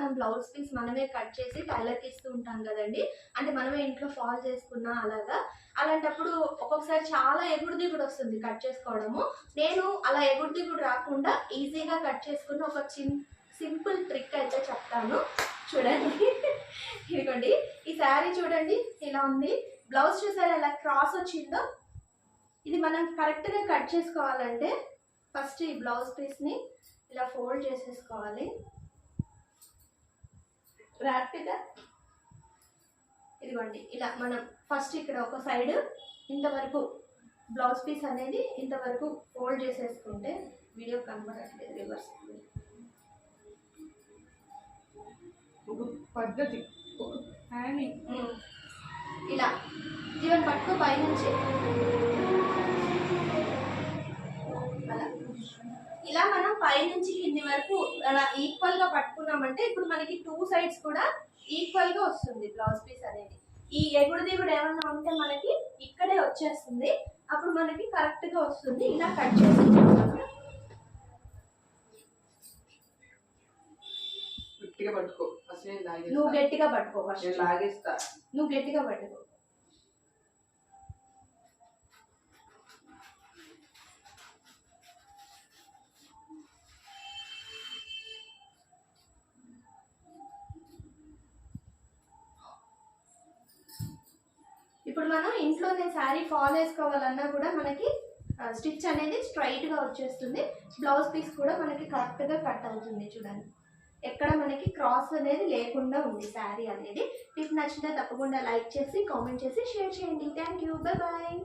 మనం blouse piece మనమే cut చేసి టైలర్కి ఇస్తూ ఉంటాం కదండి. అంటే మనమే ఇంట్లో ఫాల్ చేసుకున్నా అలాగా. అలాంటప్పుడు ఒక్కొక్కసారి చాలా ఎగుడు దిగుడు వస్తుంది కట్ చేసుకోవడము. నేను అలా ఎగుడు దిగుడు రాకుండా ఈజీగా కట్ చేసుకుని ఒక సింపుల్ ట్రిక్ అయితే చెప్తాను చూడండి. ఇదిగోండి, ఈ శారీ చూడండి ఇలా ఉంది. బ్లౌజ్ చూసారా ఎలా క్రాస్ వచ్చిందో. ఇది మనం కరెక్ట్గా కట్ చేసుకోవాలంటే ఫస్ట్ ఈ బ్లౌజ్ పీస్ని ఇలా ఫోల్డ్ చేసేసుకోవాలి ర్యాపిడ్గా. ఇదిగోండి ఇలా మనం ఫస్ట్ ఇక్కడ ఒక సైడ్ ఇంతవరకు బ్లౌజ్ పీస్ అనేది ఇంతవరకు ఫోల్డ్ చేసేసుకుంటే, వీడియో కనబడట్లేదు రివర్స్ పద్ధతి ఇలా జీవన్ పట్టుకో పైనుంచి అలా. ఇలా మనం పైనుంచి కింది వరకు అలా ఈక్వల్ గా పట్టుకున్నామంటే ఇప్పుడు మనకి 2 సైడ్స్ కూడా ఈక్వల్ గా వస్తుంది బ్లౌజ్ పీస్ అనేది. ఈ ఎగుడు దిగుడు ఏమన్నా ఉంటే మనకి ఇక్కడే వచ్చేస్తుంది, అప్పుడు మనకి కరెక్ట్ గా వస్తుంది. ఇలా కట్ చేసి గట్టిగా పట్టుకో. నువ్వు గట్టిగా పట్టుకో, లాగేస్తా. నువ్వు గట్టిగా పట్టుకో. ఇప్పుడు మనం ఇంట్లోనే శారీ ఫాల్ వేసుకోవాలన్నా కూడా మనకి స్టిచ్ అనేది స్ట్రైట్గా వచ్చేస్తుంది. బ్లౌజ్ పీస్ కూడా మనకి కరెక్ట్గా కట్ అవుతుంది చూడండి. ఎక్కడ మనకి క్రాస్ అనేది లేకుండా ఉంది శారీ అనేది. టిప్ నచ్చితే తప్పకుండా లైక్ చేసి కామెంట్ చేసి షేర్ చేయండి. Thank you, bye bye.